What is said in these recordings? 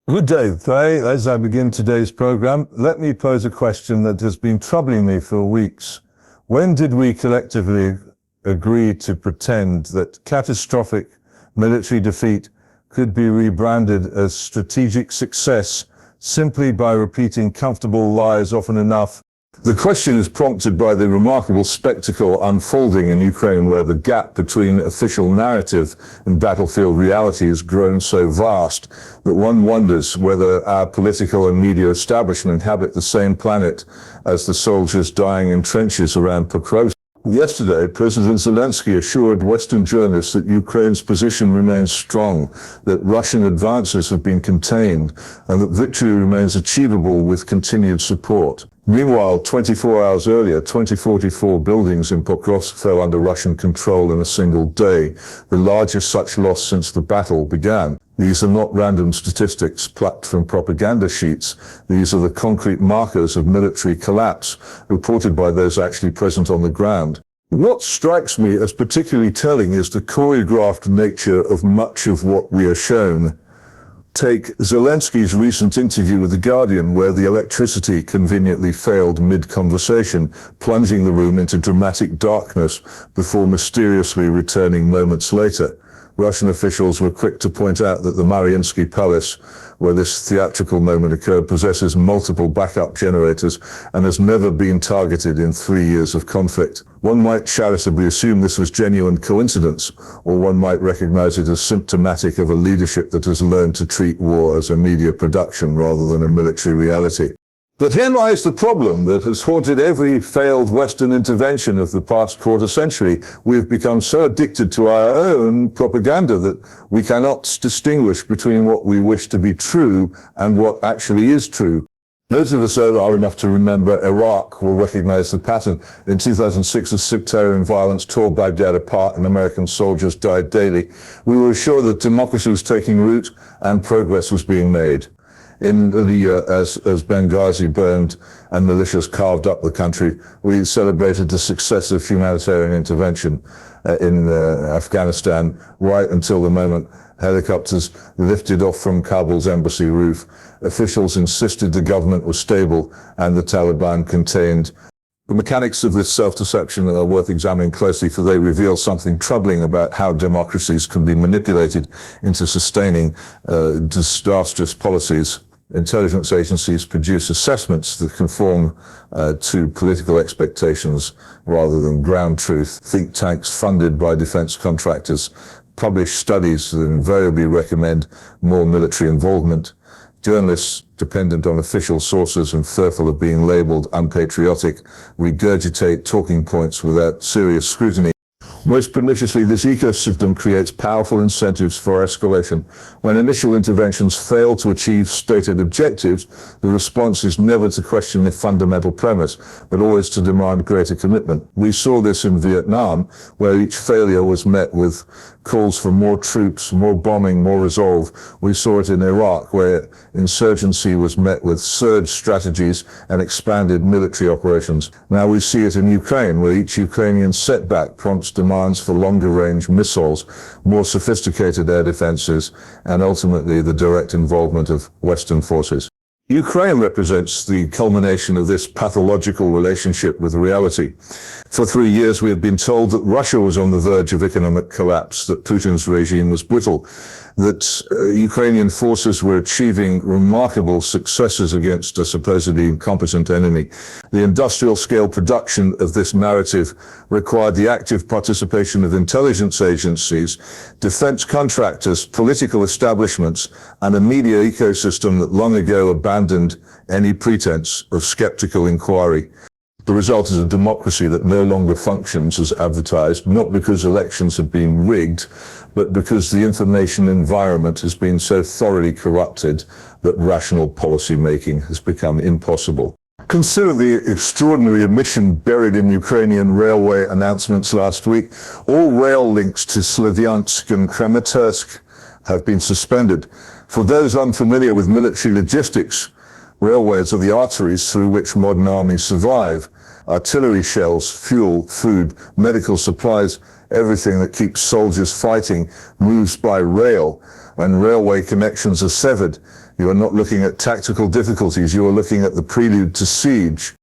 Good day, Thay. As I begin today's program, let me pose a question that has been troubling me for weeks. When did we collectively agree to pretend that catastrophic military defeat could be rebranded as strategic success simply by repeating comfortable lies often enough? The question is prompted by the remarkable spectacle unfolding in Ukraine, where the gap between official narrative and battlefield reality has grown so vast that one wonders whether our political and media establishment inhabit the same planet as the soldiers dying in trenches around Pokrovsk. Yesterday, President Zelensky assured Western journalists that Ukraine's position remains strong, that Russian advances have been contained, and that victory remains achievable with continued support. Meanwhile, 24 hours earlier, 2044 buildings in Pokrovsk fell under Russian control in a single day, the largest such loss since the battle began. These are not random statistics plucked from propaganda sheets. These are the concrete markers of military collapse, reported by those actually present on the ground. What strikes me as particularly telling is the choreographed nature of much of what we are shown. Take Zelensky's recent interview with The Guardian, where the electricity conveniently failed mid-conversation, plunging the room into dramatic darkness before mysteriously returning moments later. Russian officials were quick to point out that the Mariinsky Palace, where this theatrical moment occurred, possesses multiple backup generators and has never been targeted in 3 years of conflict. One might charitably assume this was genuine coincidence, or one might recognize it as symptomatic of a leadership that has learned to treat war as a media production rather than a military reality. But here lies the problem that has haunted every failed Western intervention of the past quarter century. We've become so addicted to our own propaganda that we cannot distinguish between what we wish to be true and what actually is true. Those of us who are enough to remember Iraq will recognize the pattern. In 2006, as sectarian violence tore Baghdad apart and American soldiers died daily, we were assured that democracy was taking root and progress was being made. In Libya, as Benghazi burned and militias carved up the country, we celebrated the success of humanitarian intervention in Afghanistan, right until the moment helicopters lifted off from Kabul's embassy roof. Officials insisted the government was stable and the Taliban contained. The mechanics of this self-deception are worth examining closely, for they reveal something troubling about how democracies can be manipulated into sustaining disastrous policies. Intelligence agencies produce assessments that conform to political expectations rather than ground truth. Think tanks funded by defense contractors publish studies that invariably recommend more military involvement. Journalists, dependent on official sources and fearful of being labeled unpatriotic, regurgitate talking points without serious scrutiny. Most perniciously, this ecosystem creates powerful incentives for escalation. When initial interventions fail to achieve stated objectives, the response is never to question the fundamental premise, but always to demand greater commitment. We saw this in Vietnam, where each failure was met with calls for more troops, more bombing, more resolve. We saw it in Iraq, where insurgency was met with surge strategies and expanded military operations. Now we see it in Ukraine, where each Ukrainian setback prompts demands for longer-range missiles, more sophisticated air defenses, and ultimately the direct involvement of Western forces. Ukraine represents the culmination of this pathological relationship with reality. For 3 years, we had been told that Russia was on the verge of economic collapse, that Putin's regime was brittle, that Ukrainian forces were achieving remarkable successes against a supposedly incompetent enemy. The industrial-scale production of this narrative required the active participation of intelligence agencies, defense contractors, political establishments, and a media ecosystem that long ago abandoned any pretense of skeptical inquiry. The result is a democracy that no longer functions as advertised, not because elections have been rigged, but because the information environment has been so thoroughly corrupted that rational policy making has become impossible. Consider the extraordinary omission buried in Ukrainian railway announcements last week. All rail links to Slavyansk and Kramatorsk have been suspended. For those unfamiliar with military logistics, railways are the arteries through which modern armies survive. Artillery shells, fuel, food, medical supplies, everything that keeps soldiers fighting moves by rail. When railway connections are severed, You are not looking at tactical difficulties, you are looking at the prelude to siege.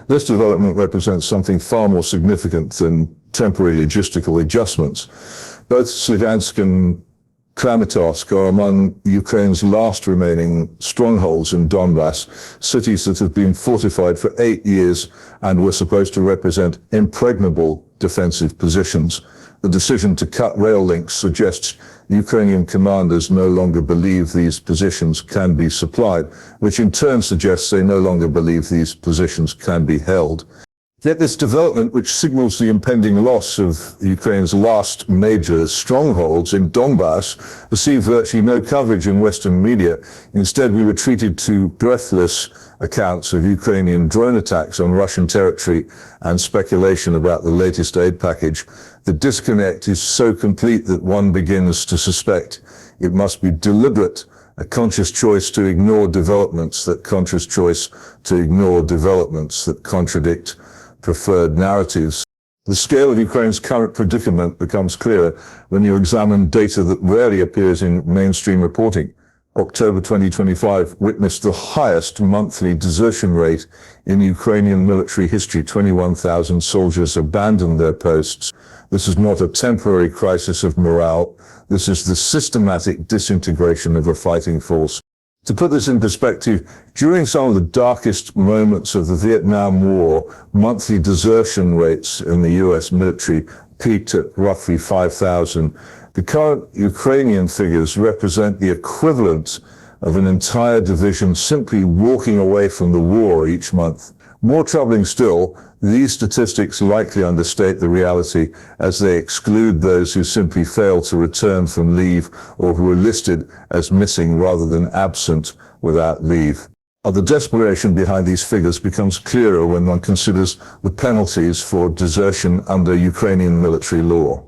This development represents something far more significant than temporary logistical adjustments. Both Slivansk and Kramatorsk are among Ukraine's last remaining strongholds in Donbass, cities that have been fortified for 8 years and were supposed to represent impregnable defensive positions. The decision to cut rail links suggests Ukrainian commanders no longer believe these positions can be supplied, which in turn suggests they no longer believe these positions can be held. Yet this development, which signals the impending loss of Ukraine's last major strongholds in Donbass, received virtually no coverage in Western media. Instead, we were treated to breathless accounts of Ukrainian drone attacks on Russian territory and speculation about the latest aid package. The disconnect is so complete that one begins to suspect it must be deliberate, a conscious choice to ignore developments that contradict preferred narratives. The scale of Ukraine's current predicament becomes clearer when you examine data that rarely appears in mainstream reporting. October 2025 witnessed the highest monthly desertion rate in Ukrainian military history. 21,000 soldiers abandoned their posts. This is not a temporary crisis of morale. This is the systematic disintegration of a fighting force. To put this in perspective, during some of the darkest moments of the Vietnam War, monthly desertion rates in the US military peaked at roughly 5,000. The current Ukrainian figures represent the equivalent of an entire division simply walking away from the war each month. More troubling still, these statistics likely understate the reality as they exclude those who simply fail to return from leave or who are listed as missing rather than absent without leave. The desperation behind these figures becomes clearer when one considers the penalties for desertion under Ukrainian military law.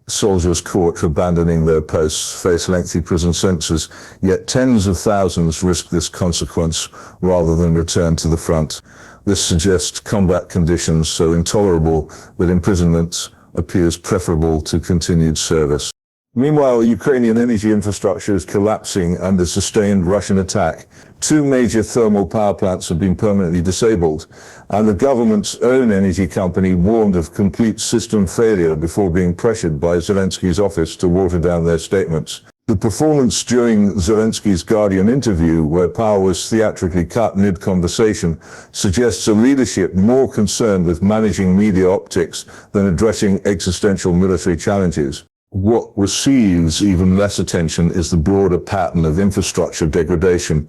Soldiers caught abandoning their posts face lengthy prison sentences, yet tens of thousands risk this consequence rather than return to the front. This suggests combat conditions so intolerable that imprisonment appears preferable to continued service. Meanwhile, Ukrainian energy infrastructure is collapsing under sustained Russian attack. 2 major thermal power plants have been permanently disabled, and the government's own energy company warned of complete system failure before being pressured by Zelensky's office to water down their statements. The performance during Zelensky's Guardian interview, where power was theatrically cut mid-conversation, suggests a leadership more concerned with managing media optics than addressing existential military challenges. What receives even less attention is the broader pattern of infrastructure degradation.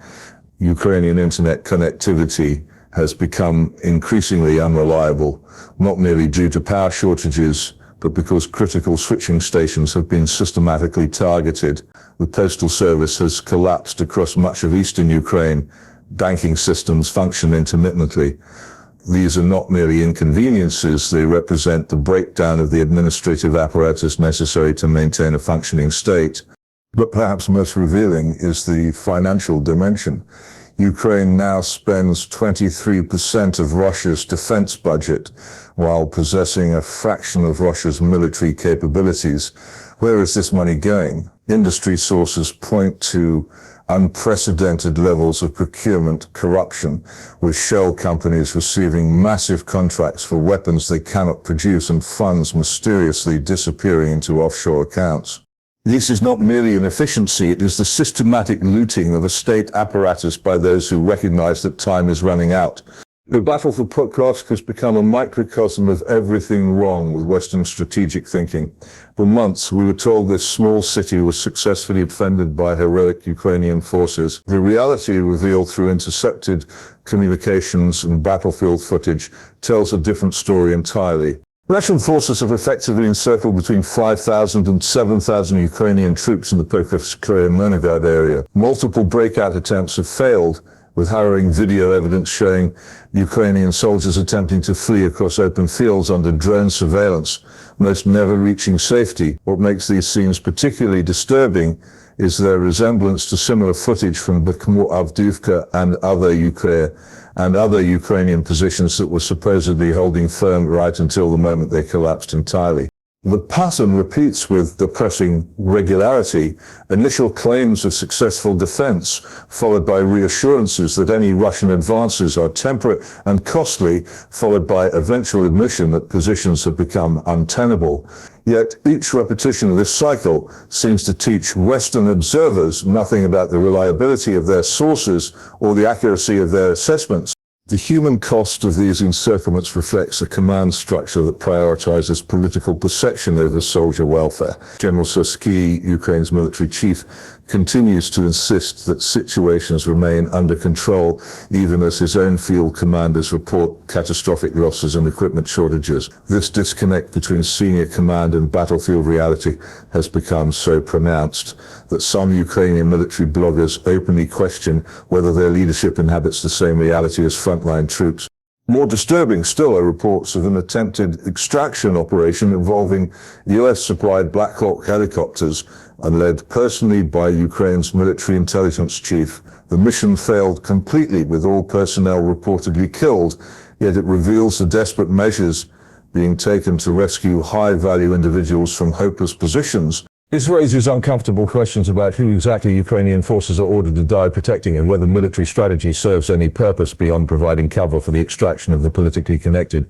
Ukrainian internet connectivity has become increasingly unreliable, not merely due to power shortages, but because critical switching stations have been systematically targeted. The postal service has collapsed across much of eastern Ukraine. Banking systems function intermittently. These are not merely inconveniences, they represent the breakdown of the administrative apparatus necessary to maintain a functioning state. But perhaps most revealing is the financial dimension. Ukraine now spends 23% of Russia's defense budget, while possessing a fraction of Russia's military capabilities. Where is this money going? Industry sources point to unprecedented levels of procurement corruption, with shell companies receiving massive contracts for weapons they cannot produce and funds mysteriously disappearing into offshore accounts. This is not merely an efficiency, it is the systematic looting of a state apparatus by those who recognize that time is running out. The battle for Pokrovsk has become a microcosm of everything wrong with Western strategic thinking. For months, we were told this small city was successfully defended by heroic Ukrainian forces. The reality revealed through intercepted communications and battlefield footage tells a different story entirely. Russian forces have effectively encircled between 5,000 and 7,000 Ukrainian troops in the Pokrovsk and Leningrad area. Multiple breakout attempts have failed, with harrowing video evidence showing Ukrainian soldiers attempting to flee across open fields under drone surveillance, most never reaching safety. What makes these scenes particularly disturbing is their resemblance to similar footage from Bakhmut, Avdiivka, and other Ukrainian positions that were supposedly holding firm right until the moment they collapsed entirely. The pattern repeats with depressing regularity: initial claims of successful defense, followed by reassurances that any Russian advances are temperate and costly, followed by eventual admission that positions have become untenable. Yet each repetition of this cycle seems to teach Western observers nothing about the reliability of their sources or the accuracy of their assessments. The human cost of these encirclements reflects a command structure that prioritizes political perception over soldier welfare. General Syrskyi, Ukraine's military chief, continues to insist that situations remain under control, even as his own field commanders report catastrophic losses and equipment shortages. This disconnect between senior command and battlefield reality has become so pronounced that some Ukrainian military bloggers openly question whether their leadership inhabits the same reality as frontline troops. More disturbing still are reports of an attempted extraction operation involving US-supplied Black Hawk helicopters and led personally by Ukraine's military intelligence chief. The mission failed completely, with all personnel reportedly killed, yet it reveals the desperate measures being taken to rescue high-value individuals from hopeless positions. This raises uncomfortable questions about who exactly Ukrainian forces are ordered to die protecting and whether military strategy serves any purpose beyond providing cover for the extraction of the politically connected.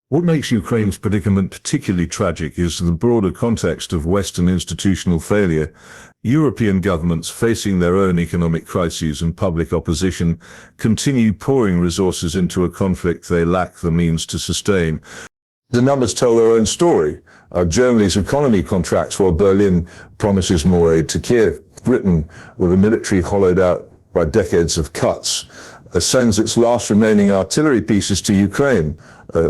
What makes Ukraine's predicament particularly tragic is the broader context of Western institutional failure. European governments, facing their own economic crises and public opposition, continue pouring resources into a conflict they lack the means to sustain. The numbers tell their own story. Germany's economy contracts while Berlin promises more aid to Kiev. Britain, with a military hollowed out by decades of cuts, sends its last remaining artillery pieces to Ukraine.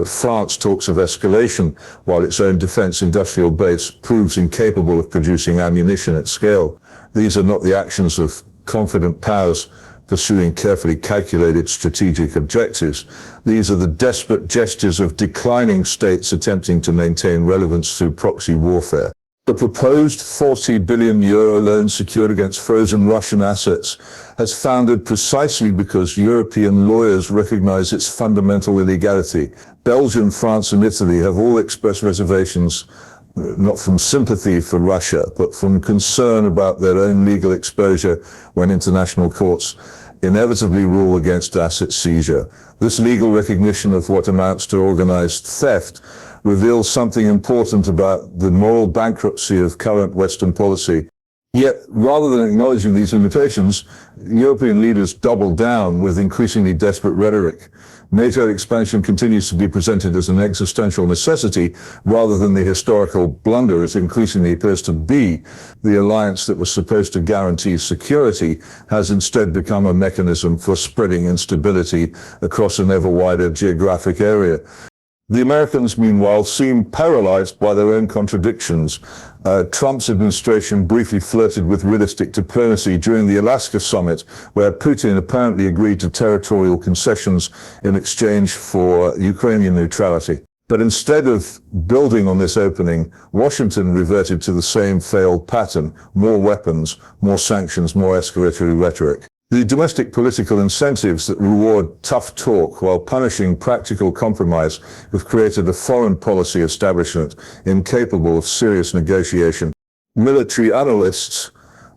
France talks of escalation, while its own defense industrial base proves incapable of producing ammunition at scale. These are not the actions of confident powers pursuing carefully calculated strategic objectives. These are the desperate gestures of declining states attempting to maintain relevance through proxy warfare. The proposed €40 billion loan secured against frozen Russian assets has foundered precisely because European lawyers recognize its fundamental illegality. Belgium, France, and Italy have all expressed reservations, not from sympathy for Russia, but from concern about their own legal exposure when international courts inevitably rule against asset seizure. This legal recognition of what amounts to organized theft reveals something important about the moral bankruptcy of current Western policy. Yet, rather than acknowledging these limitations, European leaders double down with increasingly desperate rhetoric. NATO expansion continues to be presented as an existential necessity rather than the historical blunder it increasingly appears to be. The alliance that was supposed to guarantee security has instead become a mechanism for spreading instability across an ever wider geographic area. The Americans, meanwhile, seem paralyzed by their own contradictions. Trump's administration briefly flirted with realistic diplomacy during the Alaska summit, where Putin apparently agreed to territorial concessions in exchange for Ukrainian neutrality. But instead of building on this opening, Washington reverted to the same failed pattern: more weapons, more sanctions, more escalatory rhetoric. The domestic political incentives that reward tough talk while punishing practical compromise have created a foreign policy establishment incapable of serious negotiation. Military analysts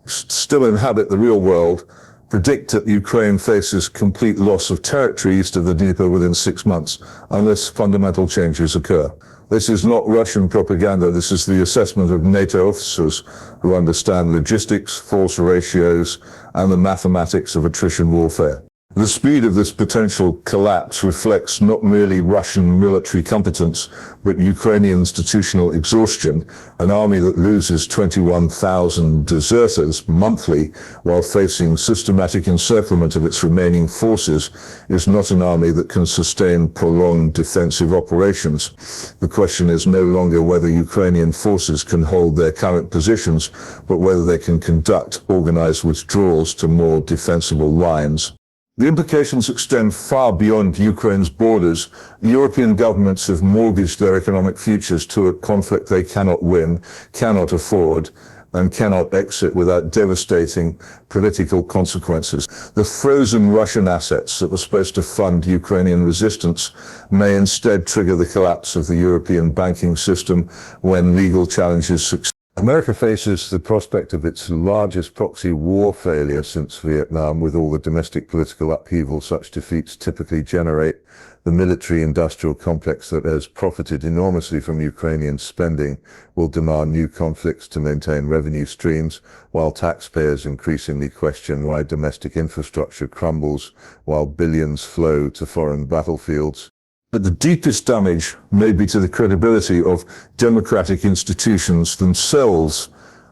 still inhabit the real world, predict that Ukraine faces complete loss of territory east of the Dnieper within 6 months, unless fundamental changes occur. This is not Russian propaganda. This is the assessment of NATO officers who understand logistics, force ratios, and the mathematics of attrition warfare. The speed of this potential collapse reflects not merely Russian military competence, but Ukrainian institutional exhaustion. An army that loses 21,000 deserters monthly while facing systematic encirclement of its remaining forces is not an army that can sustain prolonged defensive operations. The question is no longer whether Ukrainian forces can hold their current positions, but whether they can conduct organized withdrawals to more defensible lines. The implications extend far beyond Ukraine's borders. European governments have mortgaged their economic futures to a conflict they cannot win, cannot afford. and cannot exit without devastating political consequences. The frozen Russian assets that were supposed to fund Ukrainian resistance may instead trigger the collapse of the European banking system when legal challenges succeed. America faces the prospect of its largest proxy war failure since Vietnam. With all the domestic political upheaval such defeats typically generate, the military-industrial complex that has profited enormously from Ukrainian spending will demand new conflicts to maintain revenue streams, while taxpayers increasingly question why domestic infrastructure crumbles while billions flow to foreign battlefields. But the deepest damage may be to the credibility of democratic institutions themselves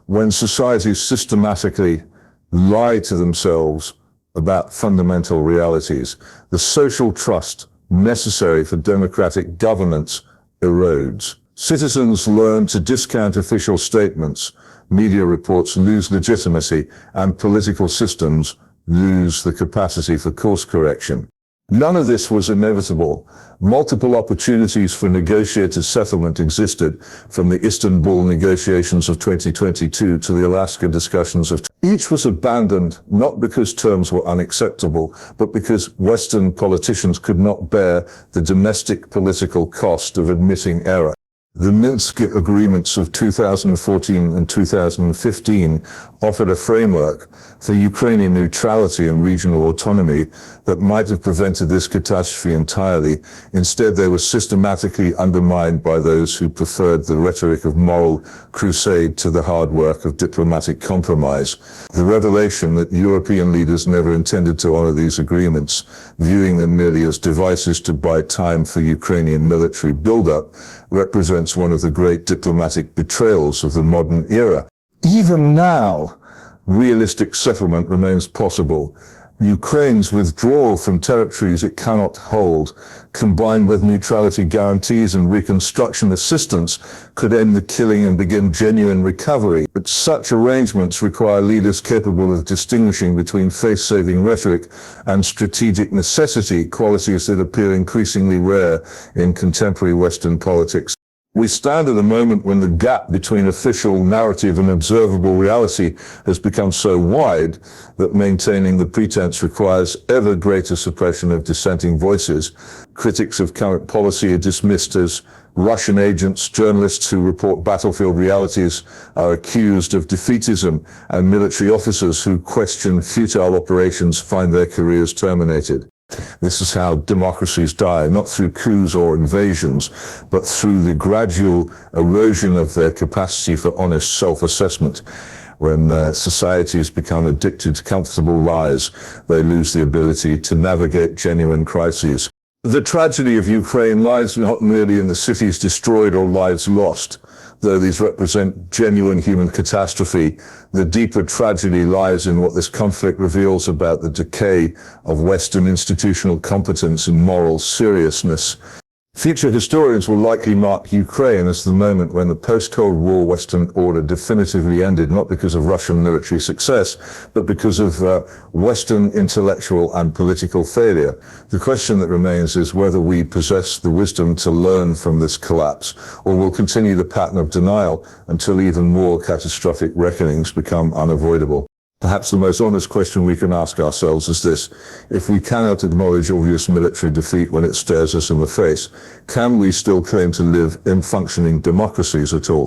when societies systematically lie to themselves about fundamental realities. The social trust necessary for democratic governance erodes. Citizens learn to discount official statements, media reports lose legitimacy, and political systems lose the capacity for course correction. None of this was inevitable. Multiple opportunities for negotiated settlement existed, from the Istanbul negotiations of 2022 to the Alaska discussions of... Each was abandoned not because terms were unacceptable, but because Western politicians could not bear the domestic political cost of admitting error. The Minsk agreements of 2014 and 2015 offered a framework for Ukrainian neutrality and regional autonomy that might have prevented this catastrophe entirely. Instead, they were systematically undermined by those who preferred the rhetoric of moral crusade to the hard work of diplomatic compromise. The revelation that European leaders never intended to honor these agreements, viewing them merely as devices to buy time for Ukrainian military buildup, represents one of the great diplomatic betrayals of the modern era. Even now, realistic settlement remains possible. Ukraine's withdrawal from territories it cannot hold, combined with neutrality guarantees and reconstruction assistance, could end the killing and begin genuine recovery. But such arrangements require leaders capable of distinguishing between face-saving rhetoric and strategic necessity, qualities that appear increasingly rare in contemporary Western politics. We stand at a moment when the gap between official narrative and observable reality has become so wide that maintaining the pretense requires ever greater suppression of dissenting voices. Critics of current policy are dismissed as Russian agents. Journalists who report battlefield realities are accused of defeatism, and military officers who question futile operations find their careers terminated. This is how democracies die, not through coups or invasions, but through the gradual erosion of their capacity for honest self-assessment. When societies become addicted to comfortable lies, they lose the ability to navigate genuine crises. The tragedy of Ukraine lies not merely in the cities destroyed or lives lost. Though these represent genuine human catastrophe, the deeper tragedy lies in what this conflict reveals about the decay of Western institutional competence and moral seriousness. Future historians will likely mark Ukraine as the moment when the post-Cold War Western order definitively ended, not because of Russian military success, but because of Western intellectual and political failure. The question that remains is whether we possess the wisdom to learn from this collapse, or will continue the pattern of denial until even more catastrophic reckonings become unavoidable. Perhaps the most honest question we can ask ourselves is this: if we cannot acknowledge obvious military defeat when it stares us in the face, can we still claim to live in functioning democracies at all?